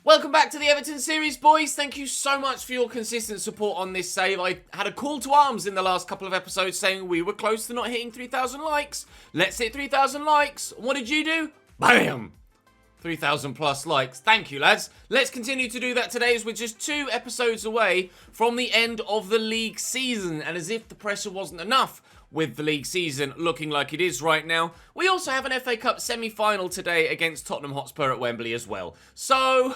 Welcome back to the Everton series, boys. Thank you so much for your consistent support on this save. I had a call to arms in the last couple of episodes saying we were close to not hitting 3,000 likes. Let's hit 3,000 likes. What did you do? Bam! 3,000 plus likes. Thank you, lads. Let's continue to do that today as we're just 2 episodes away from the end of the league season. And as if the pressure wasn't enough with the league season looking like it is right now, we also have an FA Cup semi-final today against Tottenham Hotspur at Wembley as well. So,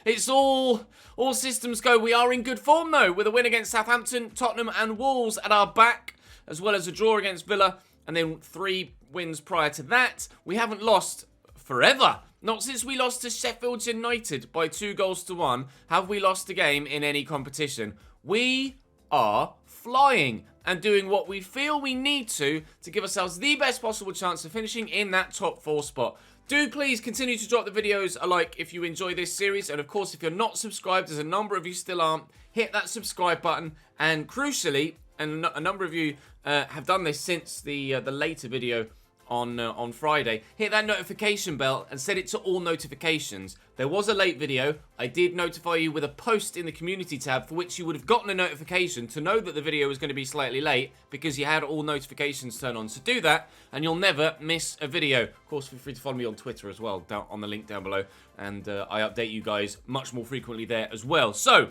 it's all systems go. We are in good form though, with a win against Southampton, Tottenham and Wolves at our back, as well as a draw against Villa, and then 3 wins prior to that. We haven't lost forever. Not since we lost to Sheffield United by 2-1 have we lost a game in any competition. We are flying and doing what we feel we need to give ourselves the best possible chance of finishing in that top 4 spot. Do please continue to drop the videos a like if you enjoy this series, and of course if you're not subscribed, as a number of you still aren't, hit that subscribe button, and crucially, and a number of you have done this since the later video on Friday, hit that notification bell and set it to all notifications. There was a late video. I did notify you with a post in the community tab for which you would have gotten a notification to know that the video was going to be slightly late because you had all notifications turned on. So do that and you'll never miss a video. Of course, feel free to follow me on Twitter as well, down on the link down below, and I update you guys much more frequently there as well. So,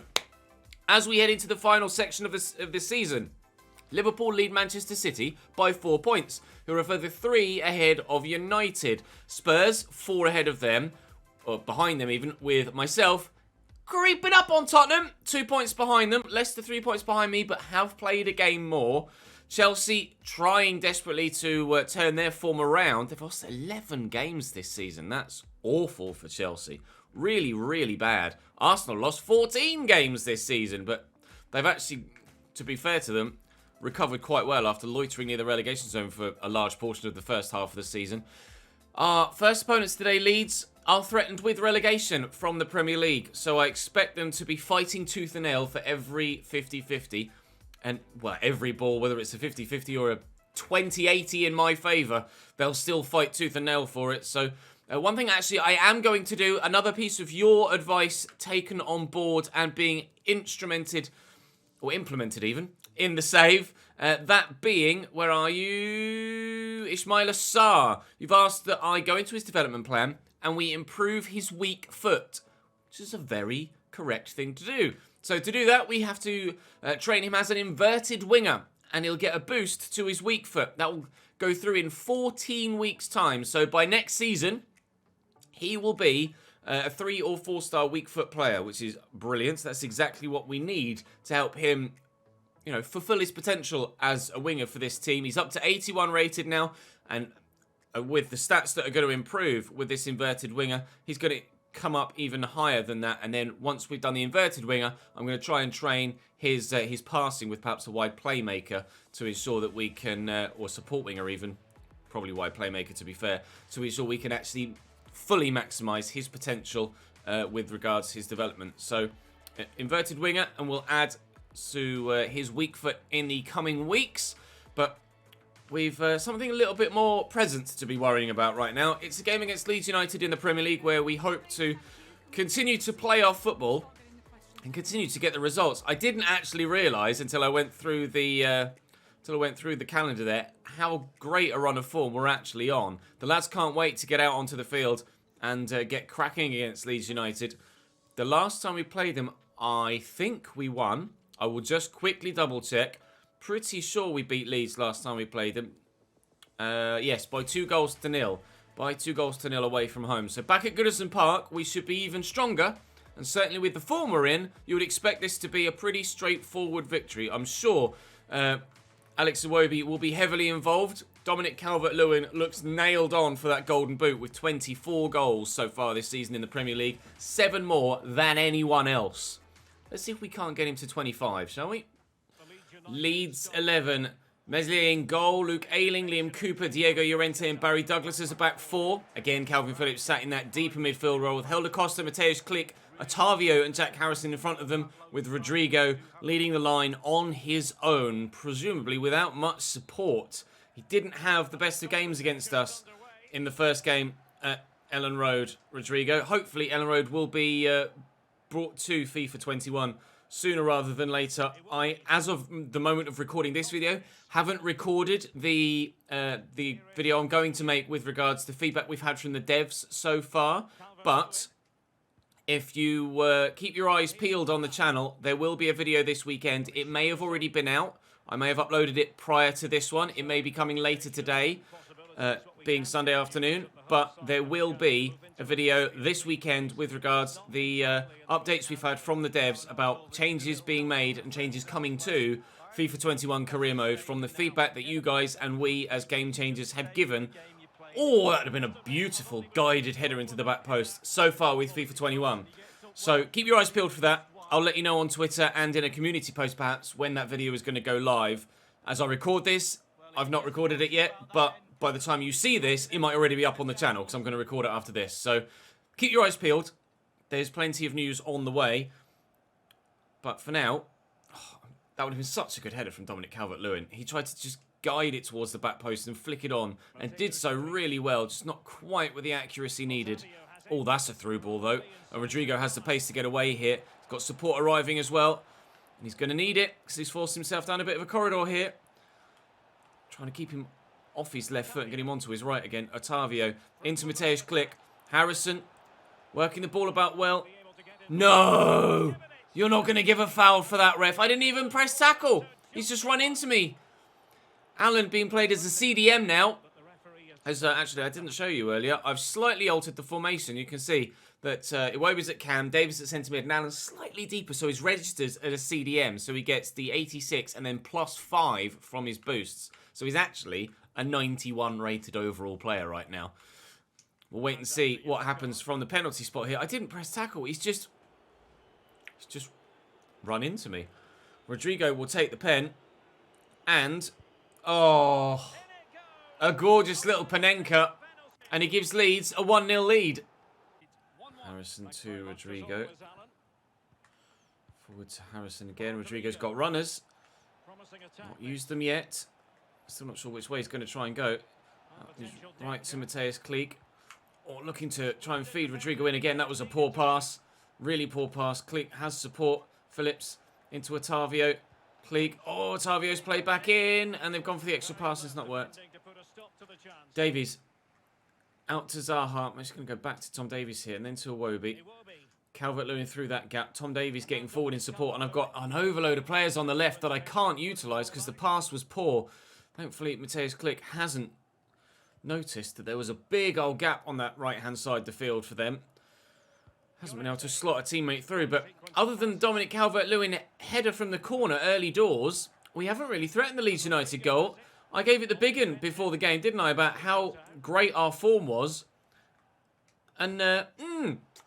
as we head into the final section of this season, Liverpool lead Manchester City by 4 points, who are a further 3 ahead of United. Spurs 4 ahead of them, or behind them even, with myself creeping up on Tottenham, 2 points behind them. Leicester 3 points behind me, but have played a game more. Chelsea trying desperately to turn their form around. They've lost 11 games this season. That's awful for Chelsea. Really, really bad. Arsenal lost 14 games this season, but they've actually, to be fair to them, recovered quite well after loitering near the relegation zone for a large portion of the first half of the season. Our first opponents today, Leeds, are threatened with relegation from the Premier League, so I expect them to be fighting tooth and nail for every 50-50. And, well, every ball, whether it's a 50-50 or a 20-80 in my favour, they'll still fight tooth and nail for it. So, one thing actually I am going to do, another piece of your advice taken on board and being instrumented, or implemented even, in the save, that being, where are you? Ismail Assar. You've asked that I go into his development plan and we improve his weak foot, which is a very correct thing to do. So to do that, we have to train him as an inverted winger, and he'll get a boost to his weak foot. That will go through in 14 weeks' time. So by next season, he will be a 3 or 4 star weak foot player, which is brilliant. So that's exactly what we need to help him, you know, fulfill his potential as a winger for this team. He's up to 81 rated now, and with the stats that are going to improve with this inverted winger, he's going to come up even higher than that. And then once we've done the inverted winger, I'm going to try and train his passing with perhaps a wide playmaker to ensure that we can, or support winger even, probably wide playmaker to be fair, to ensure we can actually fully maximise his potential with regards to his development. So, inverted winger, and we'll add to his weak foot in the coming weeks. But we've something a little bit more present to be worrying about right now. It's a game against Leeds United in the Premier League where we hope to continue to play our football and continue to get the results. I didn't actually realise until I went through the calendar there how great a run of form we're actually on. The lads can't wait to get out onto the field and get cracking against Leeds United. The last time we played them, I think we won. I will just quickly double check. Pretty sure we beat Leeds last time we played them. Yes, by 2-0. By 2-0 away from home. So back at Goodison Park, we should be even stronger. And certainly with the form we're in, you would expect this to be a pretty straightforward victory. I'm sure Alex Iwobi will be heavily involved. Dominic Calvert-Lewin looks nailed on for that golden boot with 24 goals so far this season in the Premier League. 7 more than anyone else. Let's see if we can't get him to 25, shall we? Leeds 11. Meslier in goal. Luke Ayling, Liam Cooper, Diego Llorente and Barry Douglas as a back 4. Again, Calvin Phillips sat in that deeper midfield role with Helder Costa, Mateusz Klich, Otavio and Jack Harrison in front of them, with Rodrigo leading the line on his own, presumably without much support. He didn't have the best of games against us in the first game Ellen Road, Rodrigo. Hopefully Ellen Road will be brought to FIFA 21 sooner rather than later. I, as of the moment of recording this video, haven't recorded the video I'm going to make with regards to feedback we've had from the devs so far. But if you keep your eyes peeled on the channel, there will be a video this weekend. It may have already been out. I may have uploaded it prior to this one. It may be coming later today, being Sunday afternoon. But there will be a video this weekend with regards to the updates we've had from the devs about changes being made and changes coming to FIFA 21 career mode from the feedback that you guys and we as game changers have given. Oh, that would have been a beautiful guided header into the back post so far with FIFA 21. So keep your eyes peeled for that. I'll let you know on Twitter and in a community post perhaps when that video is going to go live. As I record this, I've not recorded it yet, but by the time you see this, it might already be up on the channel because I'm going to record it after this. So keep your eyes peeled. There's plenty of news on the way. But for now, that would have been such a good header from Dominic Calvert-Lewin. He tried to just guide it towards the back post and flick it on, and did so really well, just not quite with the accuracy needed. Oh, that's a through ball though, and Rodrigo has the pace to get away here. He's got support arriving as well, and he's going to need it because he's forced himself down a bit of a corridor here. Trying to keep him off his left foot and get him onto his right again. Otavio into Mateusz Klich. Harrison working the ball about well. No! You're not going to give a foul for that, ref. I didn't even press tackle. He's just run into me. Allen being played as a CDM now. As actually, I didn't show you earlier. I've slightly altered the formation. You can see that Iwobi's at cam, Davis at centre mid, and Allen's slightly deeper, so he's registered as a CDM. So he gets the 86 and then +5 from his boosts. So he's actually a 91 rated overall player right now. We'll wait and see what happens from the penalty spot here. I didn't press tackle. He's just run into me. Rodrigo will take the pen and... oh, a gorgeous little Panenka. And he gives Leeds a 1-0 lead. Harrison to Rodrigo. Forward to Harrison again. Rodrigo's got runners. Not used them yet. Still not sure which way he's going to try and go. Right to Mateusz Klich. Or looking to try and feed Rodrigo in again. That was a poor pass. Really poor pass. Klich has support. Phillips into Otavio. Klich. Oh, Otavio's played back in. And they've gone for the extra pass. It's not worked. Davies. Out to Zaha. I'm just going to go back to Tom Davies here. And then to Iwobi. Calvert-Lewin through that gap. Tom Davies getting forward in support. And I've got an overload of players on the left that I can't utilise because the pass was poor. Thankfully, Mateusz Klich hasn't noticed that there was a big old gap on that right-hand side of the field for them. Hasn't been able to slot a teammate through. But other than Dominic Calvert-Lewin header from the corner early doors, we haven't really threatened the Leeds United goal. I gave it the big one before the game, didn't I, about how great our form was. And, I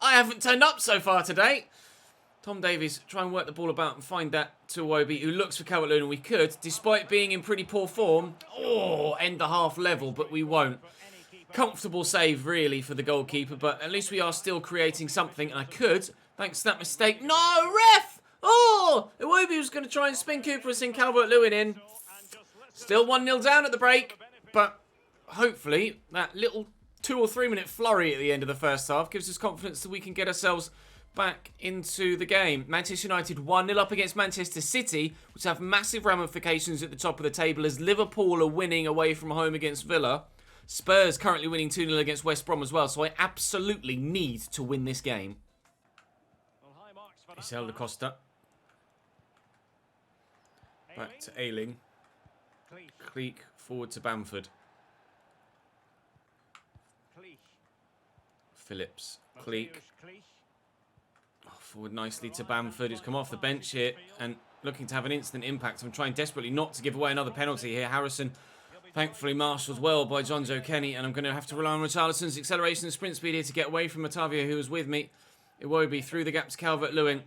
haven't turned up so far today. Tom Davies try and work the ball about and find that to Iwobi, who looks for Calvert-Lewin, and we could, despite being in pretty poor form. Oh, end the half level, but we won't. Comfortable save, really, for the goalkeeper, but at least we are still creating something, and I could, thanks to that mistake. No, ref! Oh, Iwobi was going to try and spin Cooper and send Calvert-Lewin in. Still 1-0 down at the break, but hopefully that little 2 or 3 minute flurry at the end of the first half gives us confidence that we can get ourselves back into the game. Manchester United 1-0 up against Manchester City, which have massive ramifications at the top of the table as Liverpool are winning away from home against Villa. Spurs currently winning 2-0 against West Brom as well, so I absolutely need to win this game. Isel Costa. Back to Ayling. Klich forward to Bamford. Phillips. Klich. Oh, forward nicely to Bamford, who's come off the bench here and looking to have an instant impact. I'm trying desperately not to give away another penalty here. Harrison, thankfully, marshalled well by John Joe Kenny, and I'm going to have to rely on Richarlison's acceleration and sprint speed here to get away from Otavio, who was with me. Iwobi through the gap to Calvert-Lewin.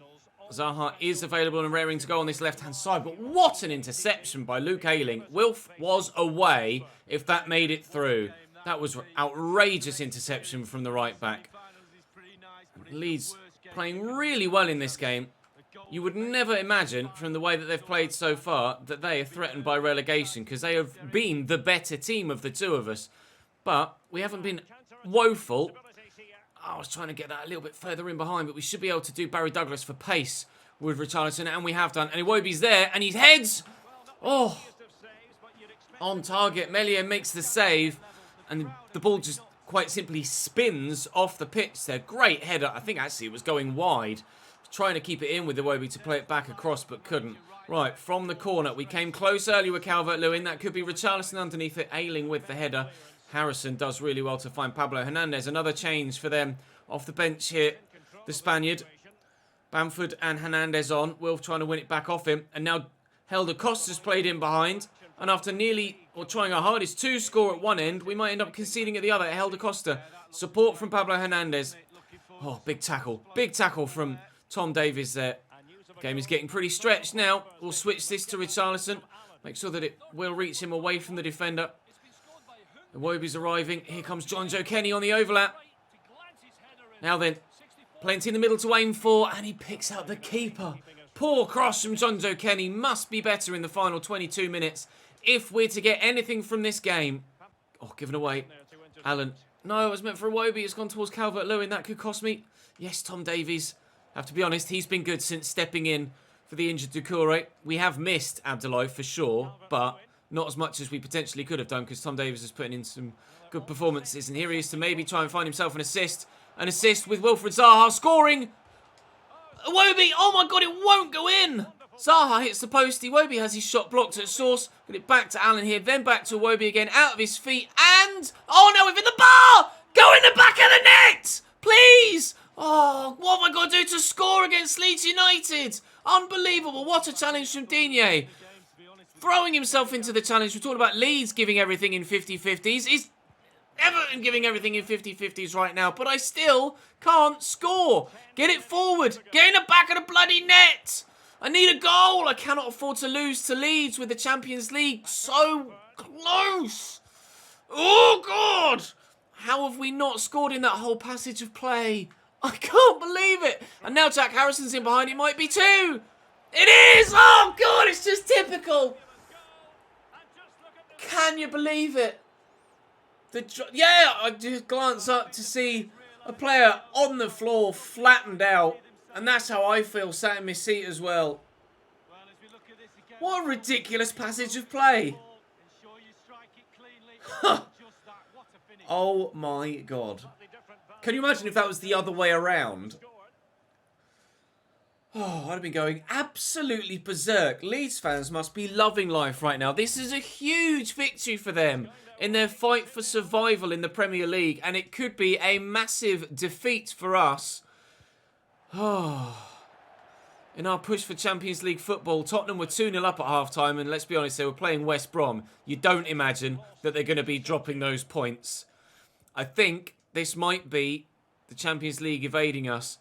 Zaha is available and raring to go on this left-hand side, but what an interception by Luke Ayling. Wilf was away if that made it through. That was outrageous interception from the right back. Leeds playing really well in this game. You would never imagine from the way that they've played so far that they are threatened by relegation because they have been the better team of the two of us. But we haven't been woeful. I was trying to get that a little bit further in behind, but we should be able to do Barry Douglas for pace with Richarlison, and we have done. And Iwobi's there, and he heads. Oh, on target. Meslier makes the save, and the ball just quite simply spins off the pitch there. Great header. I think actually it was going wide. Trying to keep it in with Iwobi to play it back across, but couldn't. Right, from the corner. We came close earlier with Calvert-Lewin. That could be Richarlison underneath it, Ayling with the header. Harrison does really well to find Pablo Hernandez. Another change for them off the bench here. The Spaniard. Bamford and Hernandez on. Wilf trying to win it back off him. And now Helder Costa's played in behind. And after nearly, or trying our hardest to score at one end, we might end up conceding at the other. Helder Costa. Support from Pablo Hernandez. Oh, big tackle. Big tackle from Tom Davies there. Game is getting pretty stretched now. We'll switch this to Richarlison. Make sure that it will reach him away from the defender. Iwobi's arriving. Here comes John Joe Kenny on the overlap. Now then, plenty in the middle to aim for, and he picks out the keeper. Poor cross from John Joe Kenny. Must be better in the final 22 minutes if we're to get anything from this game. Oh, given away. Allen. No, it was meant for Iwobi. It's gone towards Calvert-Lewin. That could cost me. Yes, Tom Davies. Have to be honest, he's been good since stepping in for the injured Doucouré. We have missed Abdoulaye for sure, but not as much as we potentially could have done because Tom Davies is putting in some good performances. And here he is to maybe try and find himself an assist. An assist with Wilfried Zaha scoring. Iwobi, oh my God, it won't go in. Zaha hits the post. Iwobi has his shot blocked at source. Get it back to Allen here, then back to Iwobi again, out of his feet. And, oh no, within the bar! Go in the back of the net! Please! Oh, what have I got to do to score against Leeds United? Unbelievable. What a challenge from Digne. Throwing himself into the challenge. We're talking about Leeds giving everything in 50-50s. Is Everton giving everything in 50-50s right now? But I still can't score. Get it forward. Get in the back of the bloody net. I need a goal. I cannot afford to lose to Leeds with the Champions League so close. Oh, God. How have we not scored in that whole passage of play? I can't believe it. And now Jack Harrison's in behind. It might be two. It is. Oh, God. It's just typical. Can you believe it? Yeah, I just glance up to see a player on the floor, flattened out. And that's how I feel sat in my seat as well. What a ridiculous passage of play. Oh, my God. Can you imagine if that was the other way around? Oh, I'd have been going absolutely berserk. Leeds fans must be loving life right now. This is a huge victory for them in their fight for survival in the Premier League. And it could be a massive defeat for us. Oh. In our push for Champions League football, Tottenham were 2-0 up at half-time. And let's be honest, they were playing West Brom. You don't imagine that they're going to be dropping those points. I think this might be the Champions League evading us.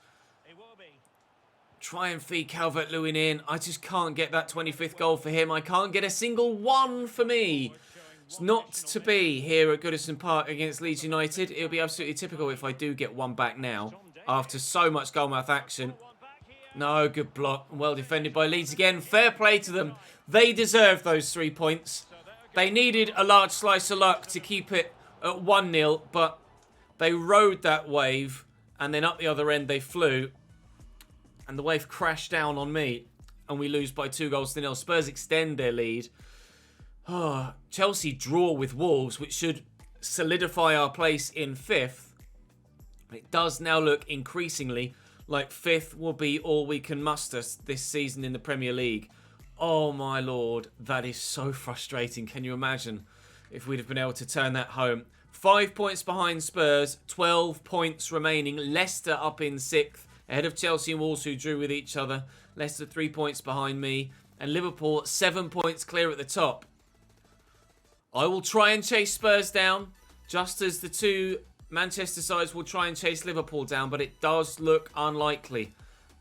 Try and feed Calvert-Lewin in. I just can't get that 25th goal for him. I can't get a single one for me. It's not to be here at Goodison Park against Leeds United. It'll be absolutely typical if I do get one back now after so much goalmouth action. No, good block. Well defended by Leeds again. Fair play to them. They deserve those 3 points. They needed a large slice of luck to keep it at 1-0, but they rode that wave, and then up the other end they flew, and the wave crashed down on me, and we lose by 2-0. Spurs extend their lead. Oh, Chelsea draw with Wolves, which should solidify our place in 5th. It does now look increasingly like 5th will be all we can muster this season in the Premier League. Oh my Lord, that is so frustrating. Can you imagine if we'd have been able to turn that home? 5 points behind Spurs, 12 points remaining. Leicester up in 6th, ahead of Chelsea and Wolves, who drew with each other. Leicester 3 points behind me, and Liverpool 7 points clear at the top. I will try and chase Spurs down, just as the two Manchester sides will try and chase Liverpool down, but it does look unlikely.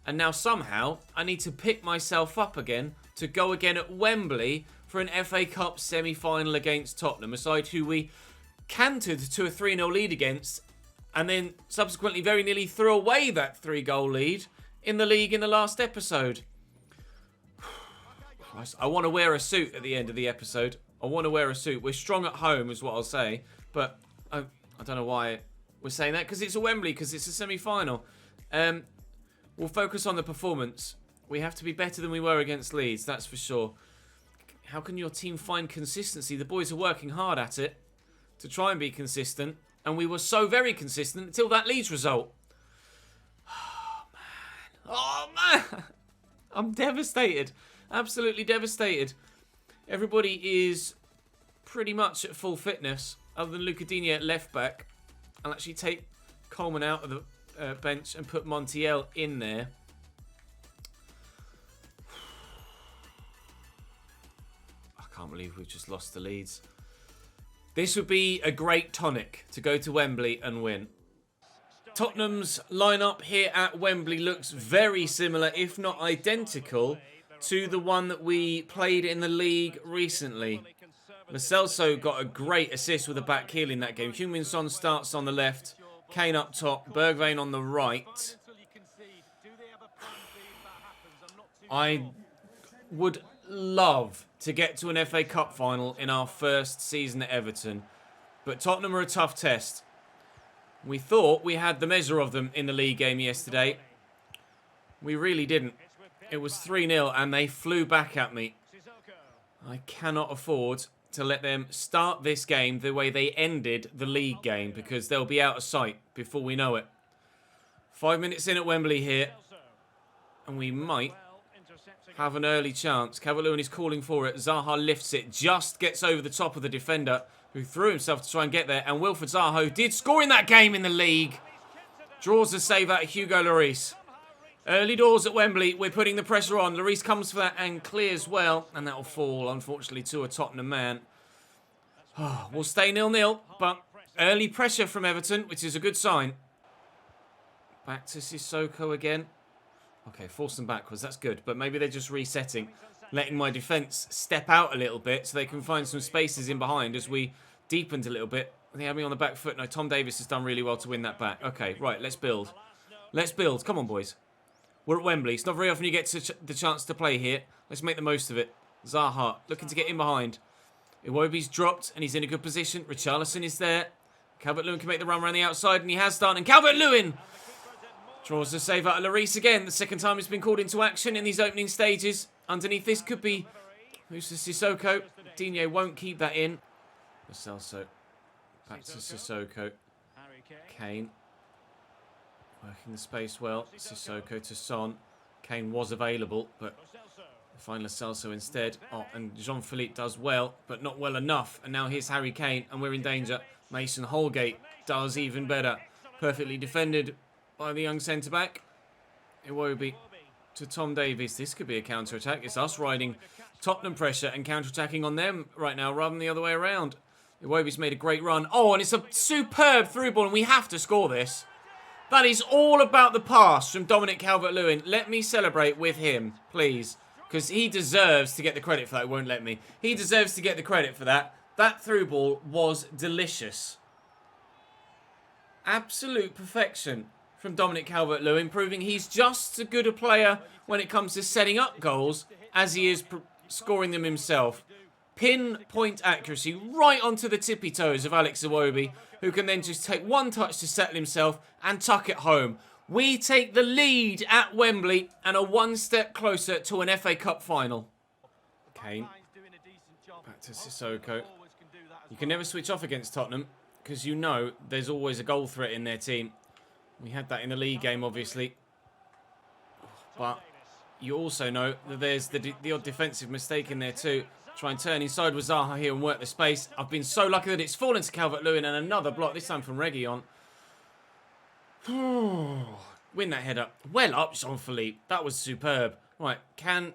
And now somehow I need to pick myself up again to go again at Wembley for an FA Cup semi-final against Tottenham, a side who we cantered to a 3-0 lead against, and then subsequently very nearly threw away that 3-goal lead in the league in the last episode. I want to wear a suit at the end of the episode. I want to wear a suit. We're strong at home is what I'll say, but I don't know why we're saying that because it's a Wembley, because it's a semi-final. We'll focus on the performance. We have to be better than we were against Leeds, that's for sure. How can your team find consistency? The boys are working hard at it to try and be consistent. And we were so very consistent until that Leeds result. Oh, man. Oh, man. I'm devastated. Absolutely devastated. Everybody is pretty much at full fitness, other than Luca Digne at left back. I'll actually take Coleman out of the bench and put Montiel in there. I can't believe we've just lost to Leeds. This would be a great tonic to go to Wembley and win. Tottenham's lineup here at Wembley looks very similar, if not identical, to the one that we played in the league recently. Lo Celso got a great assist with a back heel in that game. Heung-min Son starts on the left, Kane up top, Bergwijn on the right. I would love to get to an FA Cup final in our first season at Everton, but Tottenham are a tough test. We thought we had the measure of them in the league game yesterday. We really didn't. It was 3-0 and they flew back at me. I cannot afford to let them start this game the way they ended the league game, because they'll be out of sight before we know it. 5 minutes in at Wembley here, and we might have an early chance. Calvert-Lewin is calling for it. Zaha lifts it, just gets over the top of the defender, who threw himself to try and get there. And Wilfried Zaha, who did score in that game in the league, draws a save out of Hugo Lloris. Early doors at Wembley, we're putting the pressure on. Lloris comes for that and clears well. And that will fall, unfortunately, to a Tottenham man. Oh, we'll stay 0-0, but early pressure from Everton, which is a good sign. Back to Sissoko again. Okay, force them backwards, that's good. But maybe they're just resetting, letting my defence step out a little bit so they can find some spaces in behind as we deepened a little bit. They had me on the back foot. No, Tom Davies has done really well to win that back. Okay, right, let's build. Let's build. Come on, boys. We're at Wembley. It's not very often you get the chance to play here. Let's make the most of it. Zaha looking to get in behind. Iwobi's dropped and he's in a good position. Richarlison is there. Calvert-Lewin can make the run around the outside, and he has done. And Calvert-Lewin draws the save out of Lloris again. The second time he's been called into action in these opening stages. Underneath this could be Moussa Sissoko. Digne won't keep that in. Lo Celso. Back to Sissoko. Kane. Working the space well. Sissoko to Son. Kane was available, but find Lo Celso instead. Oh, and Jean-Philippe does well, but not well enough. And now here's Harry Kane, and we're in danger. Mason Holgate does even better. Perfectly defended by the young centre-back. Iwobi to Tom Davies. This could be a counter-attack. It's us riding Tottenham pressure and counter-attacking on them right now rather than the other way around. Iwobi's made a great run. Oh, and it's a superb through ball, and we have to score this. That is all about the pass from Dominic Calvert-Lewin. Let me celebrate with him, please, because he deserves to get the credit for that. It won't let me. He deserves to get the credit for that. That through ball was delicious. Absolute perfection from Dominic Calvert-Lewin, proving he's just as good a player when it comes to setting up goals as he is scoring them himself. Pinpoint accuracy right onto the tippy toes of Alex Iwobi, who can then just take one touch to settle himself and tuck it home. We take the lead at Wembley and are one step closer to an FA Cup final. Kane. Back to Sissoko. You can never switch off against Tottenham because you know there's always a goal threat in their team. We had that in the league game, obviously. But you also know that there's the odd defensive mistake in there too. Try and turn inside with Zaha here and work the space. I've been so lucky that it's fallen to Calvert-Lewin, and another block, this time from Reguilon. Win that header. Well up, Jean-Philippe. That was superb. Right, can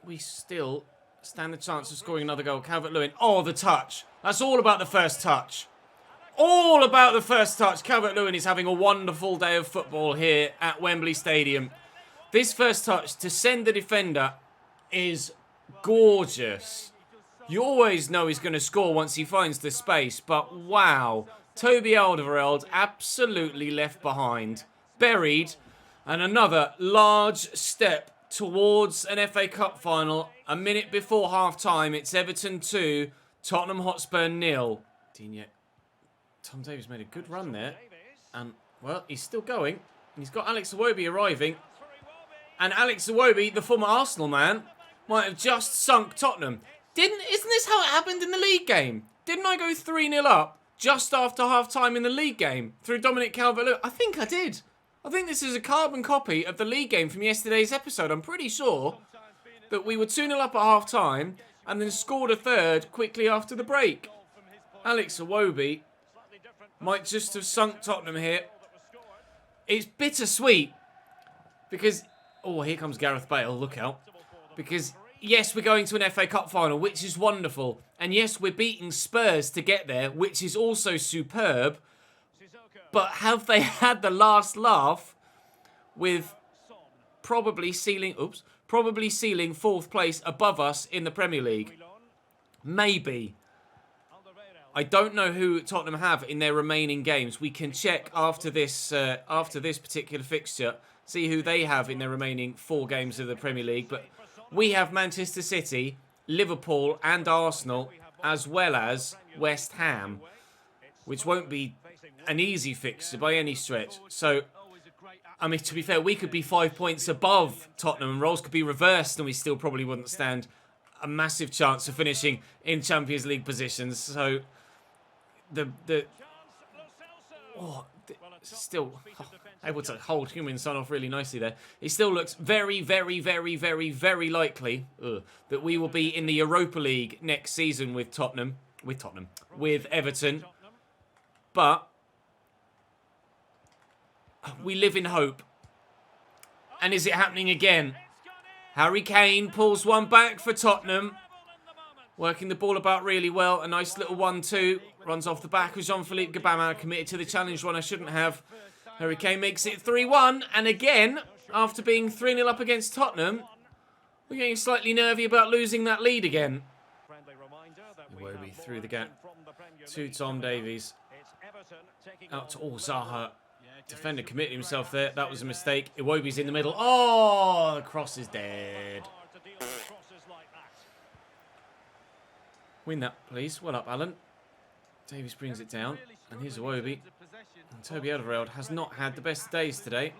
we still stand the chance of scoring another goal? Calvert-Lewin. Oh, the touch. That's all about the first touch. All about the first touch. Calvert-Lewin is having a wonderful day of football here at Wembley Stadium. This first touch to send the defender is gorgeous. You always know he's going to score once he finds the space, but wow. Toby Alderweireld absolutely left behind. Buried. And another large step towards an FA Cup final. A minute before half-time, it's Everton 2, Tottenham Hotspur 0. Digne. Tom Davies made a good run there. And, well, he's still going. He's got Alex Iwobi arriving. And Alex Iwobi, the former Arsenal man, might have just sunk Tottenham. Isn't this how it happened in the league game? Didn't I go 3-0 up just after half-time in the league game through Dominic Calvert-Lewin? I think I did. I think this is a carbon copy of the league game from yesterday's episode. I'm pretty sure that we were 2-0 up at half-time and then scored a third quickly after the break. Alex Iwobi might just have sunk Tottenham here. It's bittersweet because... Oh, here comes Gareth Bale. Look out. Because, yes, we're going to an FA Cup final, which is wonderful. And, yes, we're beating Spurs to get there, which is also superb. But have they had the last laugh with probably sealing 4th place above us in the Premier League? Maybe. I don't know who Tottenham have in their remaining games. We can check after this particular fixture, see who they have in their remaining 4 games of the Premier League. But we have Manchester City, Liverpool and Arsenal, as well as West Ham, which won't be an easy fixture by any stretch. So, I mean, to be fair, we could be 5 points above Tottenham and roles could be reversed and we still probably wouldn't stand a massive chance of finishing in Champions League positions. So, still able to hold Heung-min Son off really nicely there. It still looks very, very, very, very, very likely that we will be in the Europa League next season with Everton. But we live in hope. And is it happening again? Harry Kane pulls one back for Tottenham. Working the ball about really well. A nice little 1-2. Runs off the back of Jean-Philippe Gbamin. Committed to the challenge one I shouldn't have. Harry Kane makes it 3-1. And again, after being 3-0 up against Tottenham, we're getting slightly nervy about losing that lead again. Iwobi through the gap to Tom Davies. Out to Zaha. Defender committed himself there. That was a mistake. Iwobi's in the middle. Oh, the cross is dead. Win that, please. Well up, Alan. Davies brings it down. And here's Iwobi. And Toby Alderweireld has not had the best days today.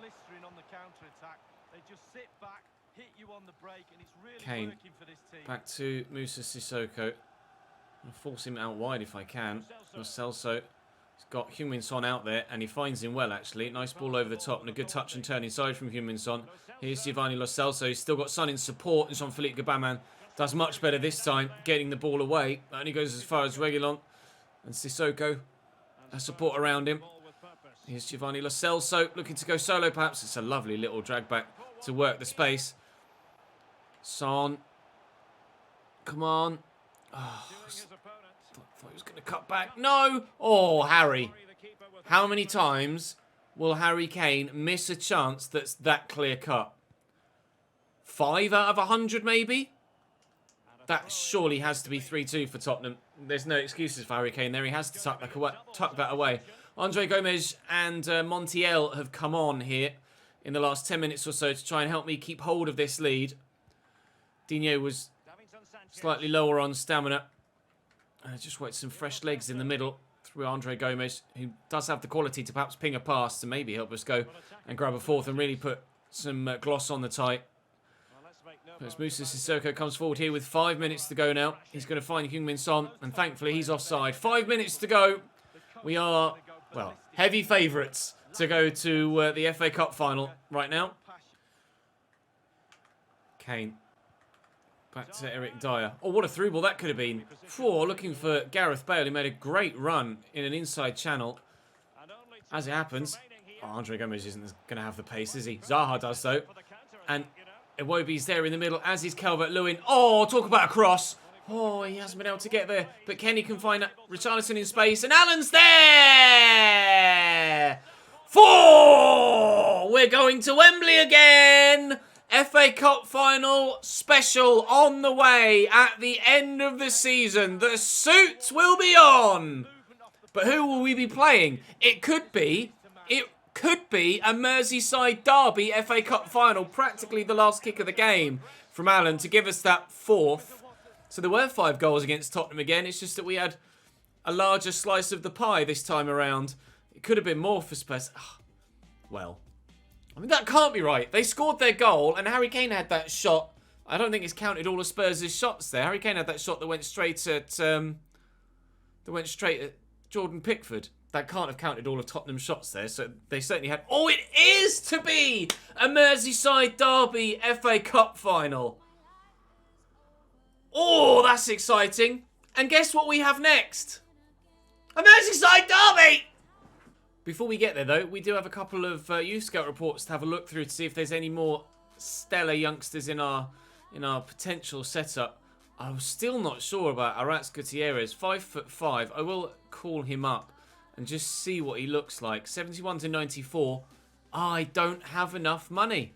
Kane. Back to Moussa Sissoko. I'll force him out wide if I can. Lo Celso. He's got Heung-min Son out there, and he finds him well, actually. Nice ball over the top, and a good touch and turn inside from Heung-min Son. Here's Giovanni Lo Celso. He's still got Son in support, and Jean-Philippe Gbamin does much better this time, getting the ball away. That only goes as far as Reguilon. And Sissoko has support around him. Here's Giovanni Lo Celso, looking to go solo, perhaps. It's a lovely little drag back to work the space. Son. Come on. Oh, thought he was going to cut back. No! Oh, Harry. How many times will Harry Kane miss a chance that's that clear cut? 5 out of 100, maybe? That surely has to be 3-2 for Tottenham. There's no excuses for Harry Kane there. He has to tuck that away. Andre Gomes and Montiel have come on here in the last 10 minutes or so to try and help me keep hold of this lead. Dino was slightly lower on stamina. Just wait some fresh legs in the middle through Andre Gomes, who does have the quality to perhaps ping a pass to maybe help us go and grab a fourth and really put some gloss on the tie. As Moussa Sissoko comes forward here with 5 minutes to go now. He's going to find Heung-min Son, and thankfully he's offside. 5 minutes to go. We are, well, heavy favourites to go to the FA Cup final right now. Kane. Back to Eric Dyer. Oh, what a through ball that could have been. Looking for Gareth Bale. He made a great run in an inside channel. As it happens, Andre Gomes isn't going to have the pace, is he? Zaha does, though. And Iwobi's there in the middle, as is Calvert-Lewin. Oh, talk about a cross. Oh, he hasn't been able to get there. But Kenny can find Richarlison in space. And Allen's there! 4! We're going to Wembley again! FA Cup final special on the way at the end of the season. The suit will be on. But who will we be playing? It could be a Merseyside derby FA Cup final. Practically the last kick of the game from Allen to give us that 4th. So there were 5 goals against Tottenham again. It's just that we had a larger slice of the pie this time around. It could have been more for Spurs. Ugh. Well, I mean, that can't be right. They scored their goal, and Harry Kane had that shot. I don't think it's counted all of Spurs' shots there. Harry Kane had that shot that went straight at Jordan Pickford. That can't have counted all of Tottenham's shots there. So they certainly had. Oh, it is to be a Merseyside derby FA Cup final. Oh, that's exciting. And guess what we have next? A Merseyside derby! Before we get there, though, we do have a couple of youth scout reports to have a look through to see if there's any more stellar youngsters in our potential setup. I'm still not sure about Arats Gutierrez, 5'5". I will call him up and just see what he looks like. 71 to 94. I don't have enough money.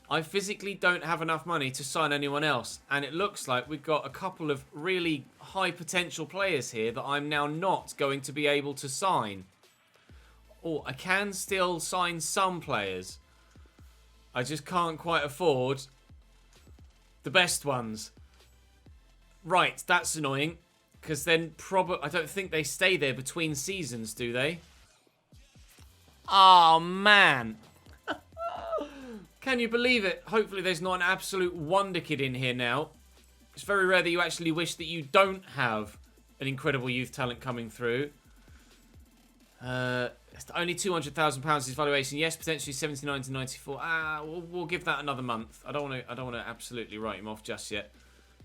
I physically don't have enough money to sign anyone else. And it looks like we've got a couple of really high potential players here that I'm now not going to be able to sign. Or I can still sign some players. I just can't quite afford the best ones. Right, that's annoying. Because then I don't think they stay there between seasons, do they? Oh, man. Can you believe it? Hopefully there's not an absolute wonder kid in here now. It's very rare that you actually wish that you don't have an incredible youth talent coming through. It's only £200,000 his valuation. Yes, potentially 79 to 94. We'll give that another month. I don't want to absolutely write him off just yet.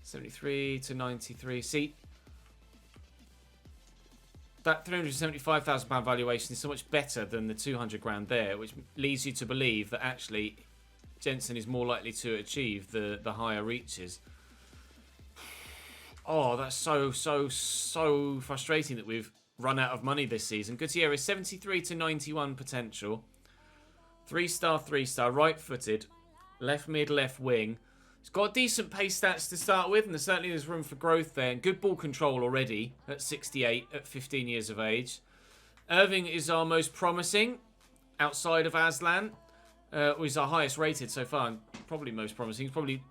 73 to 93. See, that £375,000 valuation is so much better than the 200 grand there, which leads you to believe that actually Jensen is more likely to achieve the higher reaches. Oh, that's so frustrating that we've run out of money this season. Gutierrez, 73 to 91 potential. 3-star, right-footed. Left mid, left wing. He's got decent pace stats to start with, and there's room for growth there. And good ball control already at 68, at 15 years of age. Irving is our most promising outside of Aslan. He's our highest rated so far, and probably most promising. He's probably,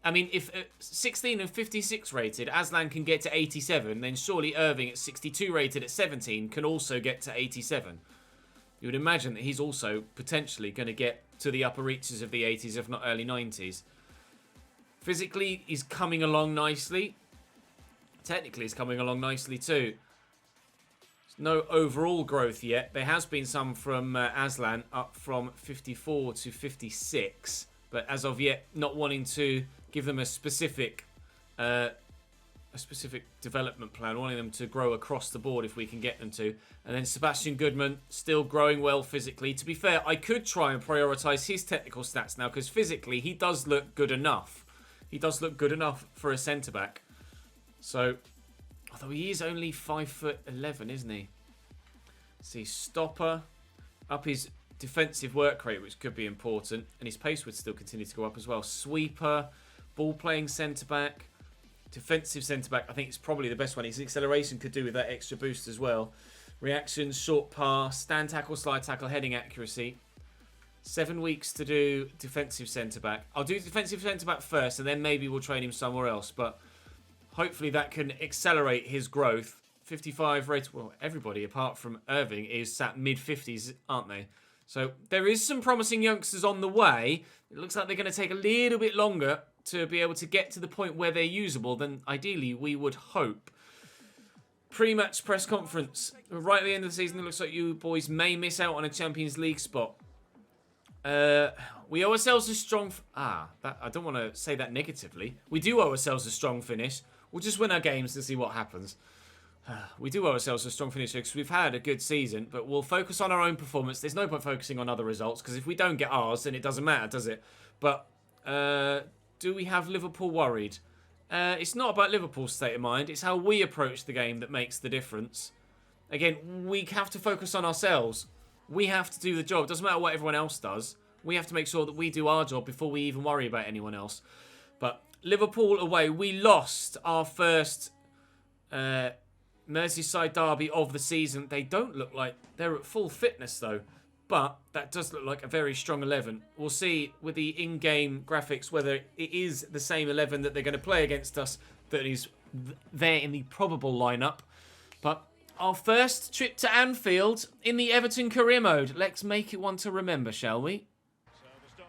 I mean, if 16 and 56 rated, Aslan can get to 87, then surely Irving at 62 rated at 17 can also get to 87. You would imagine that he's also potentially going to get to the upper reaches of the 80s, if not early 90s. Physically, he's coming along nicely. Technically, he's coming along nicely too. There's no overall growth yet. There has been some from Aslan, up from 54 to 56. But as of yet, not wanting to give them a specific development plan, wanting them to grow across the board if we can get them to. And then Sebastian Goodman, still growing well physically. To be fair, I could try and prioritise his technical stats now, because physically he does look good enough. He does look good enough for a centre-back. So, although he is only 5'11", isn't he? See, stopper, up his defensive work rate, which could be important, and his pace would still continue to go up as well. Sweeper, ball-playing centre-back, defensive centre-back, I think it's probably the best one. His acceleration could do with that extra boost as well. Reactions, short pass, stand tackle, slide tackle, heading accuracy. 7 weeks to do defensive centre-back. I'll do defensive centre-back first, and then maybe we'll train him somewhere else. But hopefully that can accelerate his growth. 55 rated. Well, everybody apart from Irving is sat mid-50s, aren't they? So there is some promising youngsters on the way. It looks like they're going to take a little bit longer to be able to get to the point where they're usable than ideally we would hope. Pre-match press conference. Right at the end of the season, it looks like you boys may miss out on a Champions League spot. We owe ourselves a strong... I don't want to say that negatively. We do owe ourselves a strong finish. We'll just win our games to see what happens. We do owe ourselves a strong finish because we've had a good season, but we'll focus on our own performance. There's no point focusing on other results, because if we don't get ours, then it doesn't matter, does it? But do we have Liverpool worried? It's not about Liverpool's state of mind. It's how we approach the game that makes the difference. Again, we have to focus on ourselves. We have to do the job. It doesn't matter what everyone else does. We have to make sure that we do our job before we even worry about anyone else. But Liverpool away, we lost our first Merseyside derby of the season. They don't look like they're at full fitness though. But that does look like a very strong 11. We'll see with the in-game graphics whether it is the same 11 that they're going to play against us that is there in the probable lineup. But Our first trip to Anfield in the Everton career mode. Let's make it one to remember, shall we?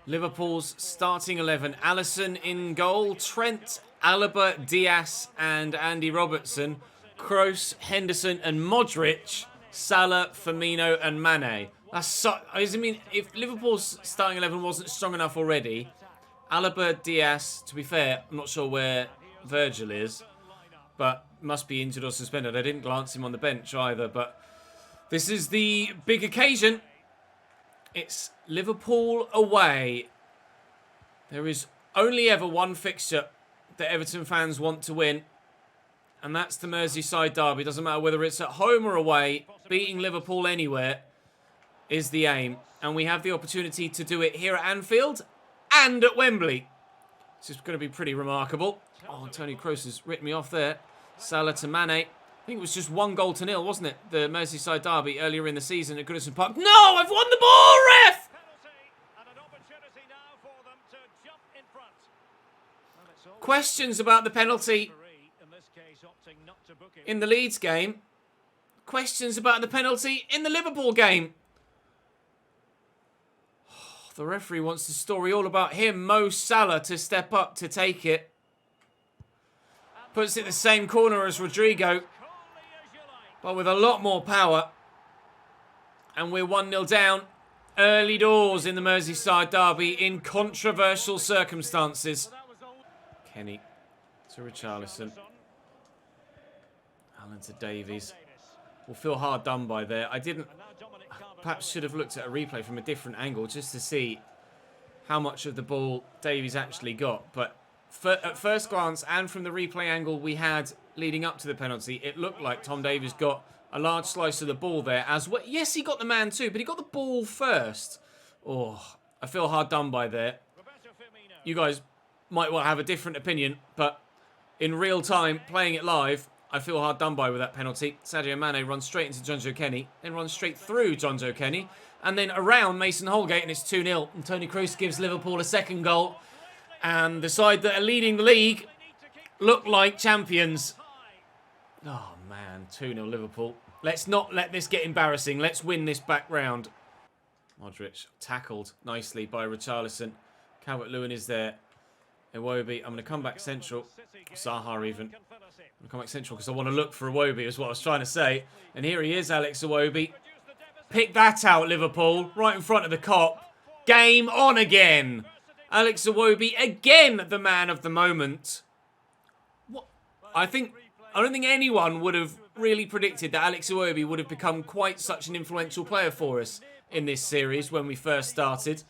Liverpool's starting 11. Alisson in goal. Trent, Alaba, Diaz and Andy Robertson. Kroos, Henderson and Modric. Salah, Firmino and Mane. That's so... I mean, if Liverpool's starting 11 wasn't strong enough already, Alaba, Diaz, to be fair, I'm not sure where Virgil is, but must be injured or suspended. I didn't glance him on the bench either, but this is the big occasion. It's Liverpool away. There is only ever one fixture that Everton fans want to win, and that's the Merseyside derby. Doesn't matter whether it's at home or away, beating Liverpool anywhere is the aim. And we have the opportunity to do it here at Anfield and at Wembley. This is going to be pretty remarkable. Oh, Toni Kroos has written me off there. Salah to Mane. I think it was just 1-0, wasn't it? The Merseyside derby earlier in the season at Goodison Park. No, I've won the ball, ref! Questions about the penalty in the Leeds game. Questions about the penalty in the Liverpool game. The referee wants the story all about him, Mo Salah, to step up to take it. Puts it in the same corner as Rodrigo, but with a lot more power. And we're 1-0 down. Early doors in the Merseyside derby in controversial circumstances. Kenny to Richarlison. Allen to Davies. We'll feel hard done by there. Perhaps should have looked at a replay from a different angle just to see how much of the ball Davies actually got. But at first glance and from the replay angle we had leading up to the penalty, it looked like Tom Davies got a large slice of the ball there as well. Yes, he got the man too, but he got the ball first. Oh, I feel hard done by there. You guys might well have a different opinion, but in real time, playing it live, I feel hard done by with that penalty. Sadio Mane runs straight into Jonjo Kenny, then runs straight through Jonjo Kenny, and then around Mason Holgate, and it's 2-0. And Toni Kroos gives Liverpool a second goal. And the side that are leading the league look like champions. Oh, man. 2-0 Liverpool. Let's not let this get embarrassing. Let's win this back round. Modric tackled nicely by Richarlison. Calvert-Lewin is there. Iwobi. I'm going to come back central. Zaha even. I'm going to come back central because I want to look for Iwobi is what I was trying to say. And here he is, Alex Iwobi. Pick that out, Liverpool. Right in front of the cop. Game on again. Alex Iwobi, again, the man of the moment. What? I don't think anyone would have really predicted that Alex Iwobi would have become quite such an influential player for us in this series when we first started.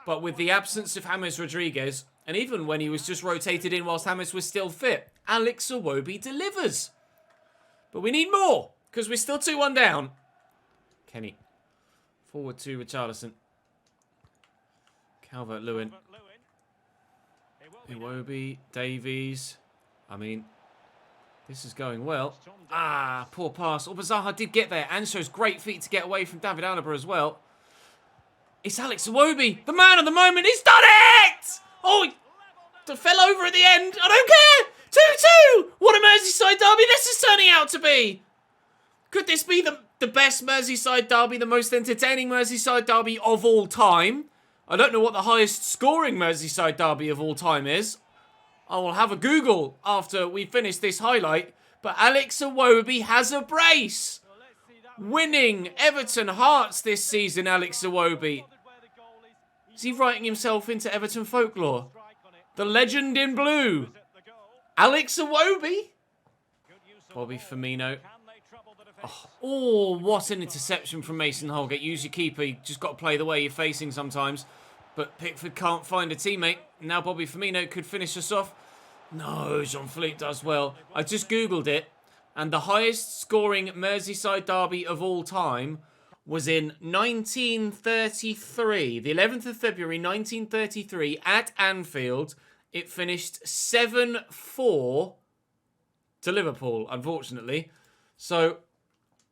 But with the absence of James Rodriguez, and even when he was just rotated in whilst James was still fit, Alex Iwobi delivers. But we need more, because we're still 2-1 down. Kenny. Forward to Richarlison. Calvert-Lewin. Iwobi, Davies. I mean, this is going well. Ah, poor pass. Oh, Zaha did get there and shows great feet to get away from David Alaba as well. It's Alex Iwobi, the man of the moment. He's done it! Oh, he fell over at the end. I don't care. 2-2. What a Merseyside derby this is turning out to be. Could this be the best Merseyside derby, the most entertaining Merseyside derby of all time? I don't know what the highest scoring Merseyside derby of all time is. I will have a Google after we finish this highlight. But Alex Iwobi has a brace. Winning Everton Hearts this season, Alex Iwobi. Is he writing himself into Everton folklore? The legend in blue. Alex Iwobi. Bobby Firmino. Oh, what an interception from Mason Holgate. Use your keeper. You just got to play the way you're facing sometimes. But Pickford can't find a teammate. Now Bobby Firmino could finish us off. No, Jean-Philippe does well. I just Googled it. And the highest scoring Merseyside derby of all time was in 1933. The 11th of February 1933 at Anfield. It finished 7-4 to Liverpool, unfortunately. So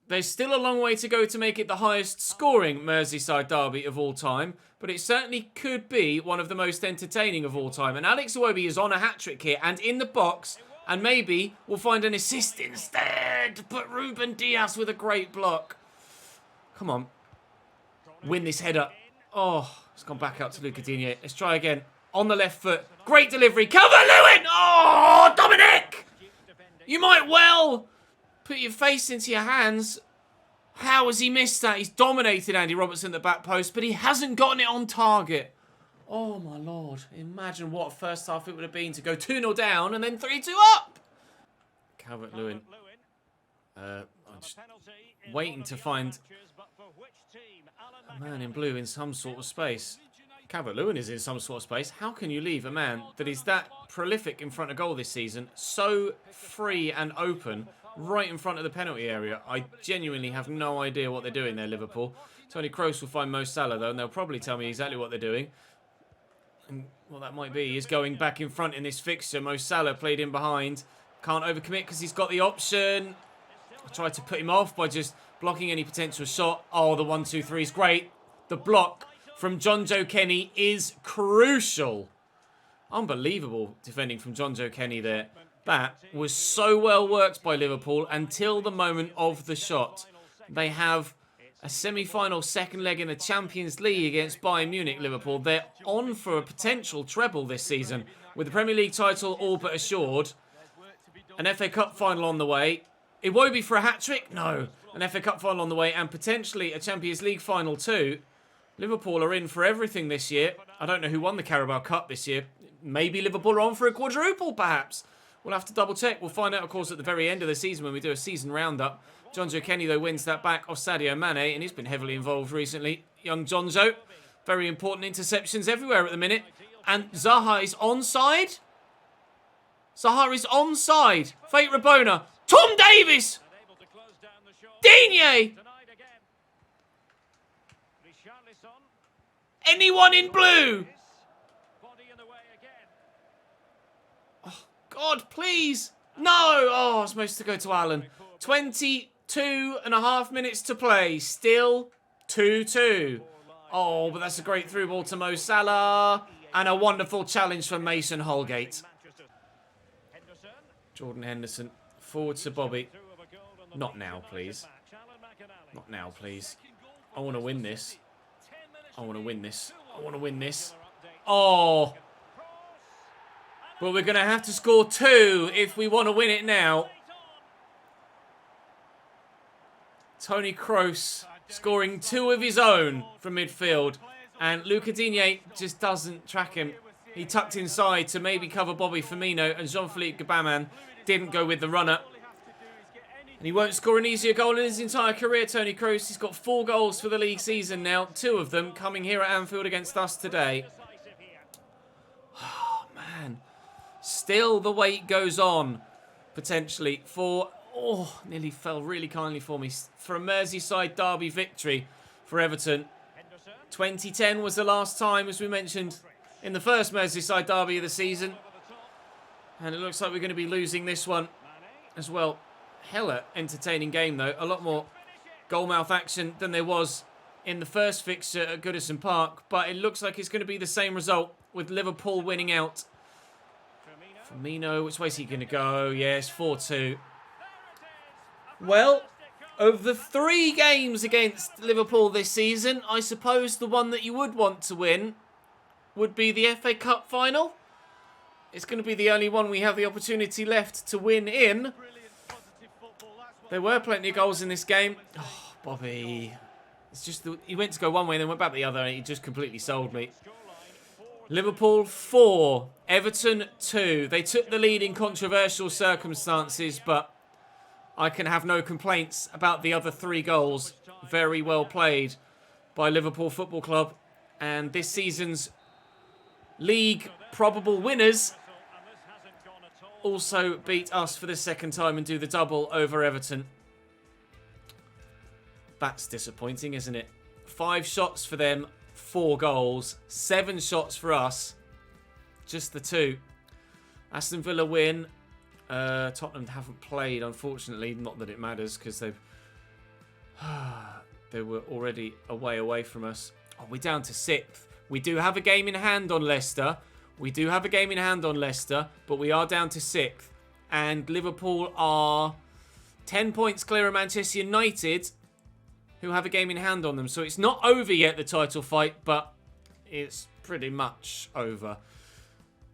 there's still a long way to go to make it the highest scoring Merseyside derby of all time. But it certainly could be one of the most entertaining of all time. And Alex Iwobi is on a hat-trick here. And in the box, And maybe we'll find an assist instead. But Ruben Diaz with a great block. Come on. Win this header. Oh, it's gone back out to Luca Digne. Let's try again. On the left foot. Great delivery. Calvert-Lewin! Oh, Dominic! You might well put your face into your hands. How has he missed that? He's dominated Andy Robertson at the back post, but he hasn't gotten it on target. Oh, my Lord. Imagine what a first half it would have been to go 2-0 down and then 3-2 up. Calvert-Lewin. I'm just waiting to find a man in blue in some sort of space. Calvert-Lewin is in some sort of space. How can you leave a man that is that prolific in front of goal this season, so free and open, right in front of the penalty area? I genuinely have no idea what they're doing there, Liverpool. Toni Kroos will find Mo Salah, though, and they'll probably tell me exactly what they're doing. And what that might be is going back in front in this fixture. Mo Salah played in behind. Can't overcommit because he's got the option. I tried to put him off by just blocking any potential shot. Oh, the 1-2-3 is great. The block from John Joe Kenny is crucial. Unbelievable defending from John Joe Kenny there. That was so well worked by Liverpool until the moment of the shot. They have a semi-final second leg in the Champions League against Bayern Munich, Liverpool. They're on for a potential treble this season, with the Premier League title all but assured. An FA Cup final on the way. It won't be for a hat-trick? No. An FA Cup final on the way and potentially a Champions League final too. Liverpool are in for everything this year. I don't know who won the Carabao Cup this year. Maybe Liverpool are on for a quadruple, perhaps. We'll have to double check. We'll find out, of course, at the very end of the season when we do a season roundup. John Joe Kenny, though, wins that back off Sadio Mane, and he's been heavily involved recently. Young John Joe. Very important interceptions everywhere at the minute. And Zaha is onside. Zaha is onside. Fate Rabona. Tom Davis. Digne. Anyone in blue? Oh, God, please. No. Oh, it's supposed to go to Allen. 22.5 minutes to play. Still 2-2. Oh, but that's a great through ball to Mo Salah. And a wonderful challenge for Mason Holgate. Jordan Henderson. Forward to Bobby. Not now, please. Not now, please. I want to win this. I want to win this. I want to win this. Oh. But we're going to have to score 2 if we want to win it now. Toni Kroos scoring 2 of his own from midfield. And Luca Digne just doesn't track him. He tucked inside to maybe cover Bobby Firmino. And Jean-Philippe Gbamin didn't go with the runner. And he won't score an easier goal in his entire career, Toni Kroos. He's got 4 goals for the league season now. 2 of them coming here at Anfield against us today. Oh, man. Still the wait goes on, potentially, for... Oh, nearly fell really kindly for me. For a Merseyside derby victory for Everton. 2010 was the last time, as we mentioned, in the first Merseyside derby of the season. And it looks like we're going to be losing this one as well. Hella entertaining game, though. A lot more goal-mouth action than there was in the first fixture at Goodison Park. But it looks like it's going to be the same result with Liverpool winning out. Firmino, which way is he going to go? Yes, 4-2. Well, of the 3 games against Liverpool this season, I suppose the one that you would want to win would be the FA Cup final. It's going to be the only one we have the opportunity left to win in. There were plenty of goals in this game. Oh, Bobby. It's just he went to go one way and then went back the other, and he just completely sold me. Liverpool 4, Everton 2. They took the lead in controversial circumstances, but I can have no complaints about the other 3 goals. Very well played by Liverpool Football Club. And this season's league probable winners also beat us for the second time and do the double over Everton. That's disappointing, isn't it? 5 shots for them, 4 goals. 7 shots for us, just the 2. Aston Villa win. Tottenham haven't played, unfortunately. Not that it matters, because they were already away from us. Oh, we're down to 6th. We do have a game in hand on Leicester. But we are down to 6th. And Liverpool are 10 points clear of Manchester United, who have a game in hand on them. So it's not over yet, the title fight, but it's pretty much over.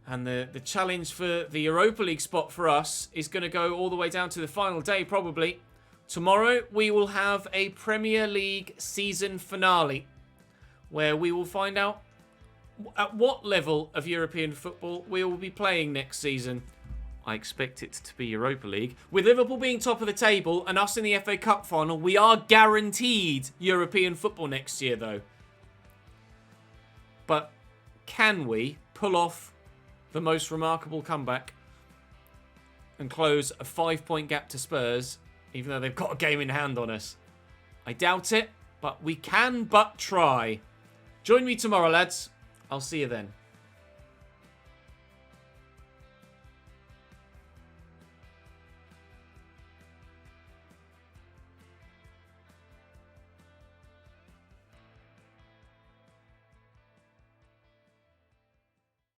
And the challenge for the Europa League spot for us is going to go all the way down to the final day, probably. Tomorrow, we will have a Premier League season finale, where we will find out at what level of European football we will be playing next season. I expect it to be Europa League. With Liverpool being top of the table and us in the FA Cup final, we are guaranteed European football next year, though. But can we pull off the most remarkable comeback and close a 5-point gap to Spurs, even though they've got a game in hand on us? I doubt it, but we can but try. Join me tomorrow, lads. I'll see you then.